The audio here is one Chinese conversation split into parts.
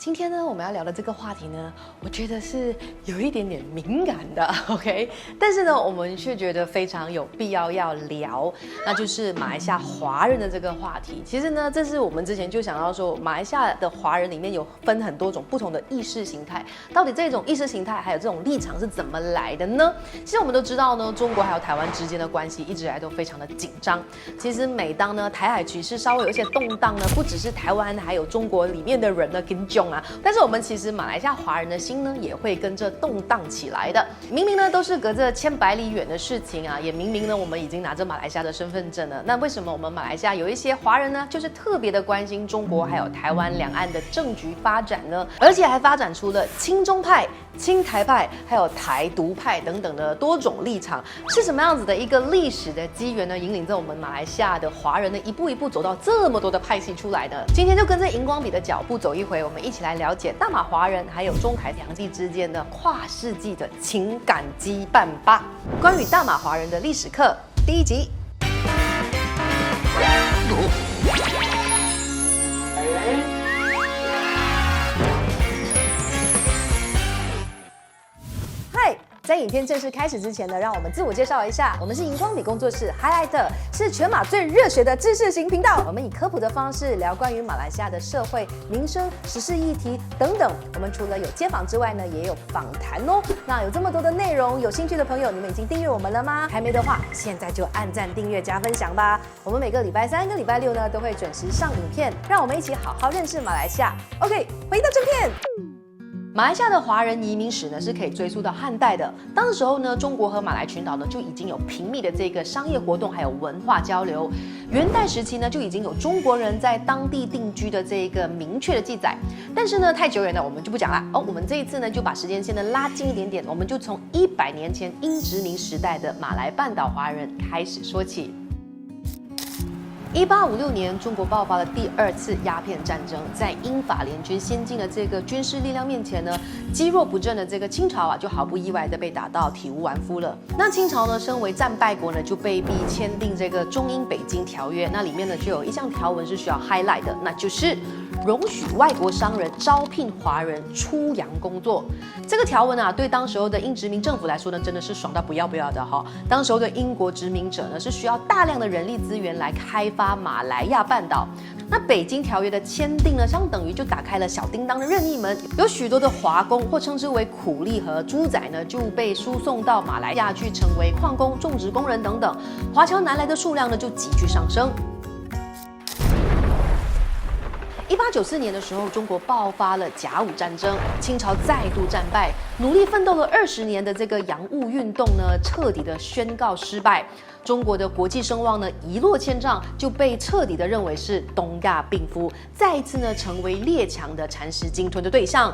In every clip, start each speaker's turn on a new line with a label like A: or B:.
A: 今天呢，我们要聊的这个话题呢，我觉得是有一点点敏感的，OK？ 但是呢，我们却觉得非常有必要聊，那就是马来西亚华人的这个话题。其实呢，这是我们之前就想到说，马来西亚的华人里面有分很多种不同的意识形态，到底这种意识形态还有这种立场是怎么来的呢？其实我们都知道呢，中国还有台湾之间的关系一直以来都非常的紧张。其实每当呢台海局势稍微有一些动荡呢，不只是台湾，还有中国里面的人呢跟囧啊，但是我们其实马来西亚华人的心呢也会跟着动荡起来的。明明呢都是隔着千百里远的事情啊，也明明呢我们已经拿着马来西亚的身份证了，那为什么我们马来西亚有一些华人呢，就是特别的关心中国还有台湾两岸的政局发展呢？而且还发展出了亲中派、亲台派，还有台独派等等的多种立场。是什么样子的一个历史的机缘呢，引领着我们马来西亚的华人呢一步一步走到这么多的派系出来呢？今天就跟着荧光笔的脚步走一回，我们一起来了解大马华人还有中台两地之间的跨世纪的情感羁绊吧。关于大马华人的历史课第一集。在影片正式开始之前呢，让我们自我介绍一下，我们是荧光笔工作室 Highlight， 是全马最热血的知识型频道。我们以科普的方式聊关于马来西亚的社会、民生、时事议题等等。我们除了有街访之外呢，也有访谈哦。那有这么多的内容，有兴趣的朋友，你们已经订阅我们了吗？还没的话，现在就按赞、订阅、加分享吧。我们每个礼拜3跟礼拜6呢，都会准时上影片，让我们一起好好认识马来西亚。OK， 回到正片。马来西亚的华人移民史呢，是可以追溯到汉代的。当时候呢，中国和马来群岛呢就已经有频密的这个商业活动，还有文化交流。元代时期呢，就已经有中国人在当地定居的这个明确的记载。但是呢，太久远了，我们就不讲了。我们这一次呢，就把时间线呢拉近一点点，我们就从100年前英殖民时代的马来半岛华人开始说起。1856年，中国爆发了第2次鸦片战争，在英法联军先进的这个军事力量面前呢，积弱不振的这个清朝啊，就毫不意外的被打到体无完肤了。那清朝呢，身为战败国呢，就被逼签订这个中英北京条约。那里面呢，就有一项条文是需要 highlight 的，那就是容许外国商人招聘华人出洋工作。这个条文啊，对当时候的英殖民政府来说呢，真的是爽到不要不要的哈。当时候的英国殖民者呢，是需要大量的人力资源来开发马来亚半岛。那北京条约的签订呢，相等于就打开了小叮当的任意门，有许多的华工或称之为苦力和猪仔呢，就被输送到马来亚去成为矿工、种植工人等等，华侨南来的数量呢就急剧上升。1894年的时候，中国爆发了甲午战争，清朝再度战败，努力奋斗了20年的这个洋务运动呢，彻底的宣告失败。中国的国际声望呢一落千丈，就被彻底的认为是东亚病夫，再一次呢成为列强的蚕食鲸吞的对象。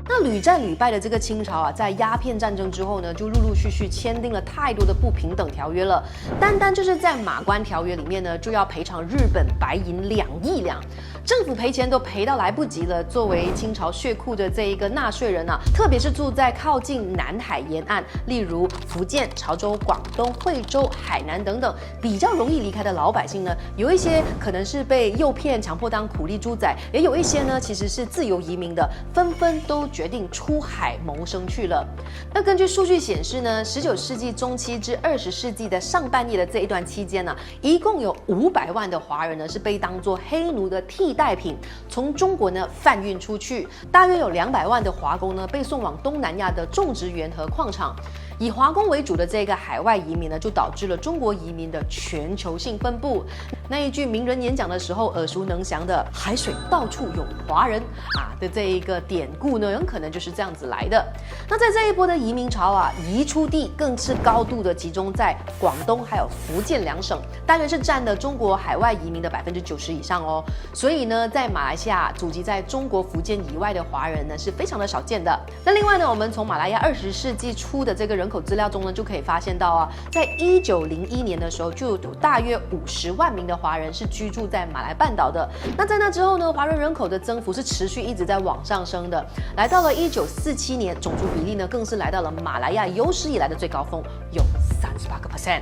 A: 那屡战屡败的这个清朝啊，在鸦片战争之后呢，就陆陆续续签订了太多的不平等条约了。单单就是在马关条约里面呢，就要赔偿日本白银2亿两，政府赔钱都赔到来不及了。作为清朝血库的这一个纳税人啊，特别是住在靠近南海沿岸，例如福建、潮州、广东、惠州、海南等等比较容易离开的老百姓呢，有一些可能是被诱骗强迫当苦力猪仔，也有一些呢其实是自由移民的，纷纷都决定出海谋生去了。那根据数据显示呢，19世纪中期至20世纪的上半叶的这一段期间呢，一共有500万的华人呢是被当作黑奴的替代品，从中国呢贩运出去。大约有200万的华工呢被送往东南亚的种植园和矿场。以华工为主的这个海外移民呢，就导致了中国移民的全球性分布。那一句名人演讲的时候耳熟能详的"海水到处有华人"的这一个典故呢，很可能就是这样子来的。那在这一波的移民潮啊，移出地更是高度的集中在广东还有福建2省，大约是占了中国海外移民的90%以上哦。所以呢，在马来西亚祖籍在中国福建以外的华人呢，是非常的少见的。那另外呢，我们从马来亚20世纪初的这个人口资料中呢，就可以发现到啊，在1901年的时候，就有大约50万名的华人是居住在马来半岛的。那在那之后呢，华人人口的增幅是持续一直在往上升的，来到了1947年，种族比例呢更是来到了马来亚有史以来的最高峰，有38%。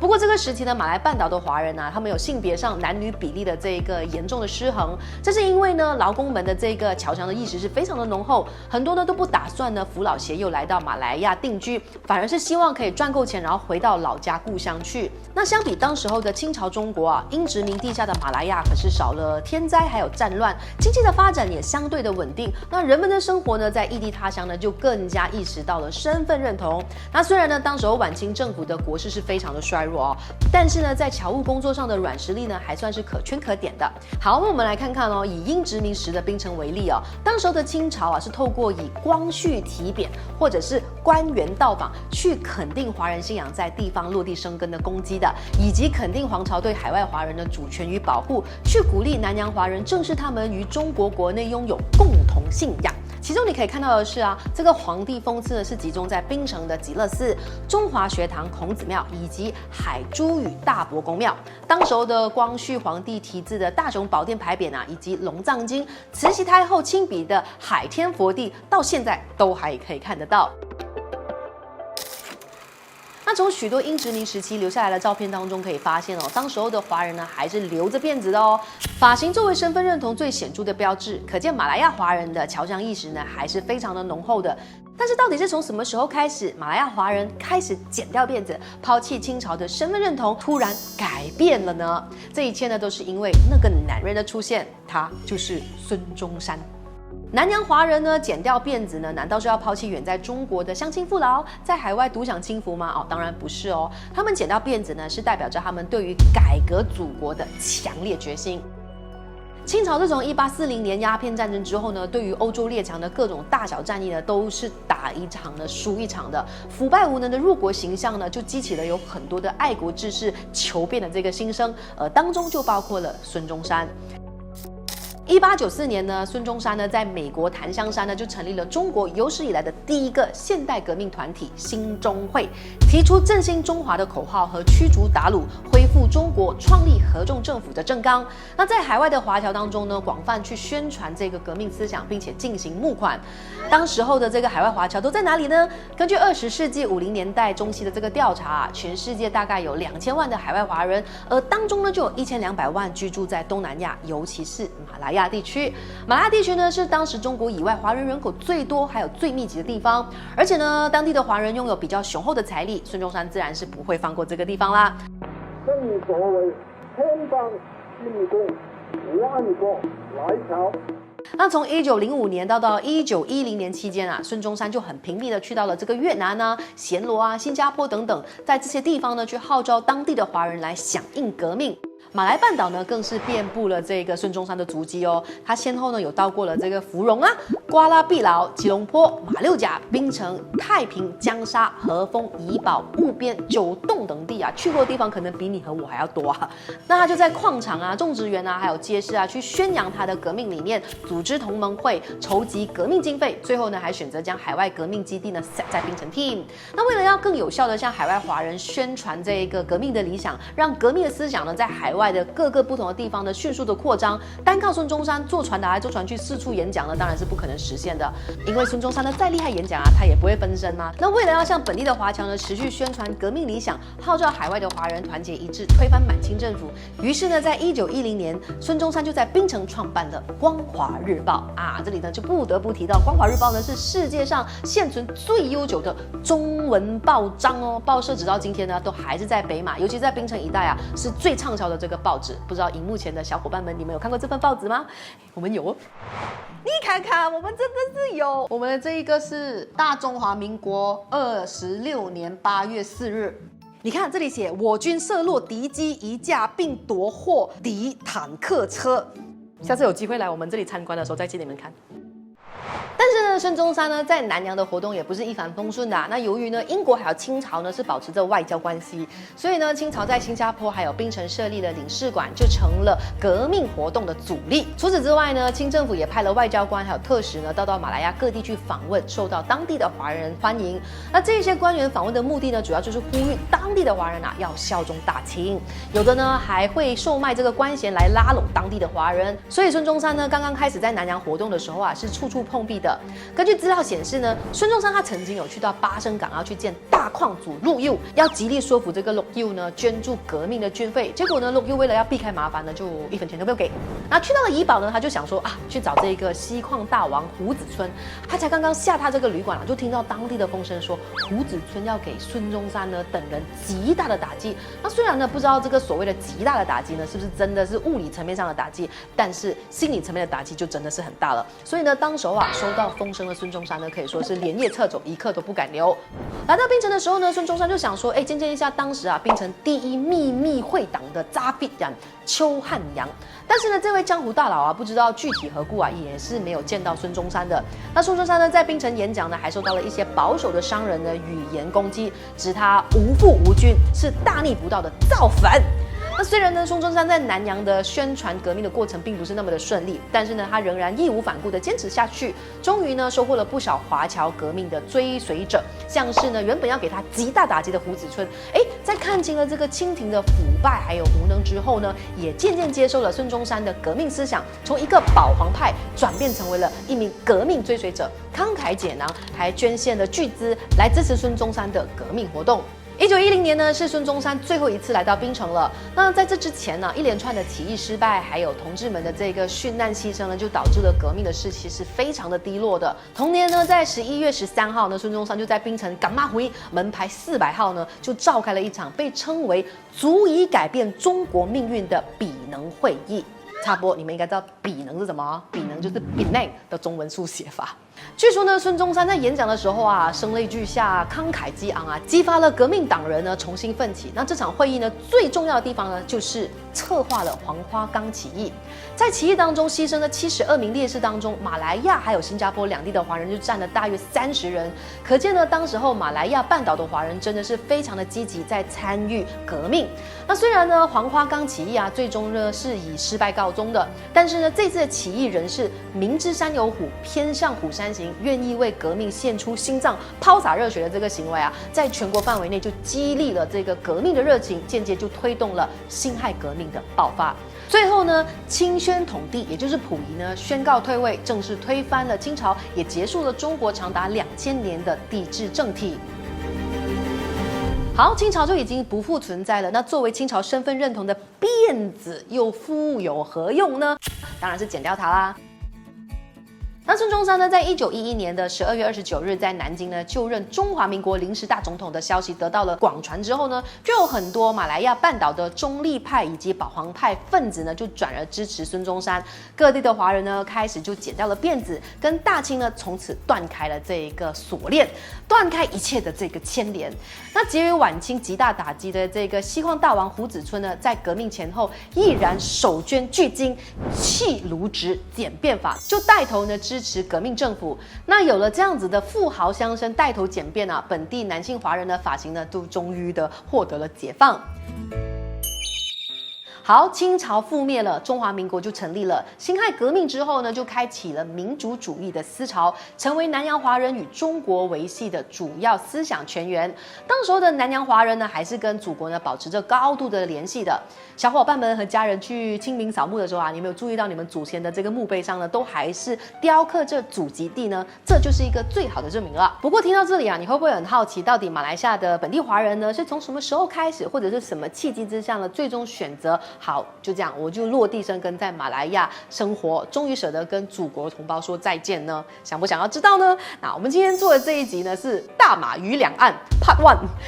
A: 不过这个时期呢，马来半岛的华人啊，他们有性别上男女比例的这个严重的失衡，这是因为呢，劳工们的这个侨乡的意识是非常的浓厚，很多呢都不打算呢扶老携幼来到马来亚定居，反而是希望可以赚够钱，然后回到老家故乡去。那相比当时候的清朝中国啊，因殖民地下的马来亚可是少了天灾还有战乱，经济的发展也相对的稳定。那人们的生活呢，在异地他乡呢，就更加意识到了身份认同。那虽然呢，当时候晚清政府的国势是非常的衰弱哦，但是呢，在侨务工作上的软实力呢，还算是可圈可点的。好，那我们来看看哦，以英殖民时的槟城为例哦，当时候的清朝啊，是透过以光绪提贬或者是官员到访，去肯定华人信仰在地方落地生根的功绩的，以及肯定皇朝对海外华人的主权与保护，去鼓励南洋华人正视他们与中国国内拥有共同信仰。其中你可以看到的是啊，这个皇帝封赐呢是集中在槟城的极乐寺、中华学堂孔子庙以及海珠屿大伯公庙。当时候的光绪皇帝题字的大雄宝殿牌匾啊，以及龙藏经、慈禧太后亲笔的海天佛地，到现在都还可以看得到。那从许多英殖民时期留下来的照片当中可以发现哦，当时候的华人呢还是留着辫子的哦，发型作为身份认同最显著的标志，可见马来亚华人的侨乡意识呢还是非常的浓厚的。但是到底是从什么时候开始，马来亚华人开始剪掉辫子，抛弃清朝的身份认同，突然改变了呢？这一切呢都是因为那个男人的出现，他就是孙中山。南洋华人呢，剪掉辫子呢，难道是要抛弃远在中国的乡亲父老，在海外独享清福吗？哦，当然不是哦。他们剪掉辫子呢，是代表着他们对于改革祖国的强烈决心。清朝自从1840年鸦片战争之后呢，对于欧洲列强的各种大小战役呢，都是打一场呢输一场的。腐败无能的入国形象呢，就激起了有很多的爱国志士求变的这个心声，当中就包括了孙中山。1894年呢，孙中山呢在美国檀香山呢就成立了中国有史以来的第一个现代革命团体兴中会，提出振兴中华的口号和驱逐鞑虏、恢复中国、创立合众政府的政纲。那在海外的华侨当中呢，广泛去宣传这个革命思想，并且进行募款。当时候的这个海外华侨都在哪里呢？根据20世纪50年代中期的这个调查啊，全世界大概有2000万的海外华人，而当中呢就有1200万居住在东南亚，尤其是马来亚地区。马来亚地区呢是当时中国以外华人人口最多还有最密集的地方，而且呢当地的华人拥有比较雄厚的财力，孙中山自然是不会放过这个地方啦。
B: 正所谓千方进贡，万国来朝。
A: 那从1905年到1910年期间啊，孙中山就很频密的去到了这个越南啊、暹罗啊、新加坡等等，在这些地方呢去号召当地的华人来响应革命。马来半岛呢，更是遍布了这个孙中山的足迹哦。他先后呢有到过了这个芙蓉啊、瓜拉碧劳、吉隆坡、马六甲、槟城、太平、江沙、和丰、怡保、务边、九洞等地啊，去过的地方可能比你和我还要多啊。那他就在矿场啊、种植园啊，还有街市啊，去宣扬他的革命理念，组织同盟会，筹集革命经费，最后呢还选择将海外革命基地呢设在槟城 team。那为了要更有效的向海外华人宣传这一个革命的理想，让革命的思想呢在海外的各个不同的地方呢迅速的扩张，单靠孙中山坐船来坐船去四处演讲呢，当然是不可能实现的。因为孙中山呢再厉害演讲啊，他也不会分身啊。那为了要向本地的华侨呢持续宣传革命理想，号召海外的华人团结一致，推翻满清政府，于是呢，在1910年，孙中山就在槟城创办了《光华日报》啊。这里呢就不得不提到，《光华日报》呢是世界上现存最悠久的中文报章哦。报社直到今天呢都还是在北马，尤其在槟城一带啊是最畅销的这个报纸。不知道荧幕前的小伙伴们，你们有看过这份报纸吗？我们有哦。你看看，我们真的是有。我们的这一个是大中华民国26年8月4日。你看这里写我军射落敌机1架，并夺获敌坦克车。下次有机会来我们这里参观的时候再借你们看。但是呢，孙中山呢在南洋的活动也不是一帆风顺的啊。那由于呢英国还有清朝呢是保持着外交关系，所以呢清朝在新加坡还有槟城设立了领事馆，就成了革命活动的阻力。除此之外呢，清政府也派了外交官还有特使呢到马来亚各地去访问，受到当地的华人欢迎。那这些官员访问的目的呢，主要就是呼吁当地的华人啊要效忠大清，有的呢还会售卖这个官衔来拉拢当地的华人。所以孙中山呢刚刚开始在南洋活动的时候啊，是处处碰壁的。的。根据资料显示呢，孙中山他曾经有去到巴生港要去见大矿主陆佑，要极力说服这个陆佑呢捐助革命的军费。结果呢，陆佑为了要避开麻烦呢，就1分钱都没有给。那去到了怡保呢，他就想说啊，去找这个锡矿大王胡子村。他才刚刚下榻这个旅馆就听到当地的风声说，胡子村要给孙中山呢等人极大的打击。那虽然呢不知道这个所谓的极大的打击呢，是不是真的是物理层面上的打击，但是心理层面的打击就真的是很大了。所以呢，当时收到风声的孙中山呢，可以说是连夜撤走，一刻都不敢留。来到槟城的时候呢，孙中山就想说，见见一下当时槟城第一秘密会党的扎必然邱汉阳。但是呢，这位江湖大佬不知道具体何故也是没有见到孙中山的。那孙中山呢，在槟城演讲呢，还受到了一些保守的商人的语言攻击，指他无父无君，是大逆不道的造反。那虽然呢，孙中山在南洋的宣传革命的过程并不是那么的顺利，但是呢，他仍然义无反顾的坚持下去，终于呢，收获了不少华侨革命的追随者，像是呢，原本要给他极大打击的胡子村，在看清了这个清廷的腐败还有无能之后呢，也渐渐接受了孙中山的革命思想，从一个保皇派转变成为了一名革命追随者，慷慨解囊，还捐献了巨资来支持孙中山的革命活动。1910年呢，是孙中山最后一次来到槟城了。那在这之前呢，一连串的起义失败，还有同志们的这个殉难牺牲呢，就导致了革命的士气是非常的低落的。同年呢，在11月13号呢，孙中山就在槟城港马会门牌400号呢，就召开了一场被称为足以改变中国命运的比能会议。插播，你们应该知道比能是什么？比能就是比内的中文书写法。据说呢，孙中山在演讲的时候声泪俱下，慷慨激昂激发了革命党人呢重新奋起。那这场会议呢，最重要的地方呢，就是策划了黄花岗起义。在起义当中牺牲的72名烈士当中，马来亚还有新加坡两地的华人就占了大约30人。可见呢，当时候马来亚半岛的华人真的是非常的积极，在参与革命。那虽然呢，黄花岗起义最终呢是以失败告终的，但是呢，这次的起义人士明知山有虎，偏向虎山行，愿意为革命献出心脏、抛洒热血的这个行为在全国范围内就激励了这个革命的热情，间接就推动了辛亥革命的爆发。最后呢，清宣统帝，也就是溥仪呢，宣告退位，正式推翻了清朝，也结束了中国长达2000年的帝制政体。好，清朝就已经不复存在了。那作为清朝身份认同的辫子，又复有何用呢？当然是剪掉它啦。那孙中山呢，在1911年的12月29日，在南京呢就任中华民国临时大总统的消息得到了广传之后呢，就有很多马来亚半岛的中立派以及保皇派分子呢，就转而支持孙中山。各地的华人呢，开始就剪掉了辫子，跟大清呢从此断开了这个锁链，断开一切的这个牵连。那给予晚清极大打击的这个锡矿大王胡子村呢，在革命前后毅然手捐巨金，弃卢植简变法，就带头呢支持革命政府。那有了这样子的富豪乡绅带头简变本地男性华人的发型呢，都终于的获得了解放。好，清朝覆灭了，中华民国就成立了。辛亥革命之后呢，就开启了民主主义的思潮，成为南洋华人与中国维系的主要思想泉源。当时候的南洋华人呢，还是跟祖国呢保持着高度的联系的。小伙伴们和家人去清明扫墓的时候你有没有注意到你们祖先的这个墓碑上呢，都还是雕刻着祖籍地呢？这就是一个最好的证明了。不过听到这里你会不会很好奇，到底马来西亚的本地华人呢，是从什么时候开始，或者是什么契机之下呢，最终选择好就这样，我就落地生根在马来亚生活，终于舍得跟祖国同胞说再见呢？想不想要知道呢？那我们今天做的这一集呢，是大马与两岸 Part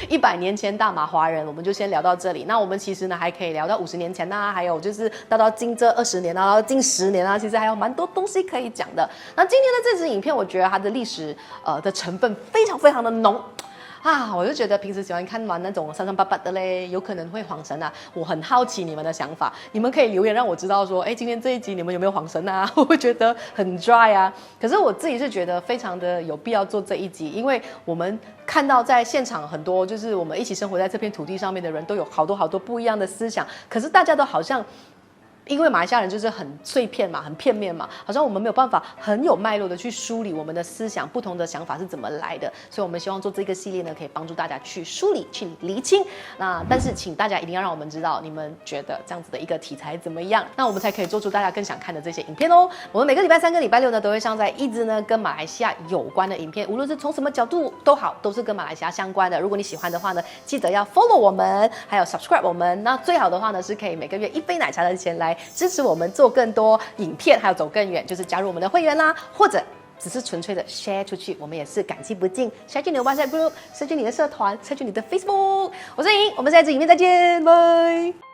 A: 1，100年前大马华人，我们就先聊到这里。那我们其实呢，还可以聊到50年前还有就是到近这20年到近10年其实还有蛮多东西可以讲的。那今天的这支影片，我觉得它的历史的成分非常非常的浓。我就觉得平时喜欢看完那种三三八八的嘞，有可能会晃神我很好奇你们的想法，你们可以留言让我知道说，今天这一集你们有没有晃神我会觉得很 dry 可是我自己是觉得非常的有必要做这一集，因为我们看到在现场很多就是我们一起生活在这片土地上面的人都有好多好多不一样的思想，可是大家都好像因为马来西亚人就是很碎片嘛，很片面嘛，好像我们没有办法很有脉络的去梳理我们的思想，不同的想法是怎么来的，所以我们希望做这个系列呢，可以帮助大家去梳理、去厘清。那但是请大家一定要让我们知道，你们觉得这样子的一个题材怎么样，那我们才可以做出大家更想看的这些影片哦。我们每个礼拜3跟礼拜6呢，都会上载一支呢跟马来西亚有关的影片，无论是从什么角度都好，都是跟马来西亚相关的。如果你喜欢的话呢，记得要 follow 我们，还有 subscribe 我们。那最好的话呢，是可以每个月1杯奶茶的钱来支持我们做更多影片，还有走更远，就是加入我们的会员啦，或者只是纯粹的 share 出去，我们也是感激不尽。share 去你的 WhatsApp group，share 去你的社团，share 去你的 Facebook。我是莹，我们下一支影片再见，拜。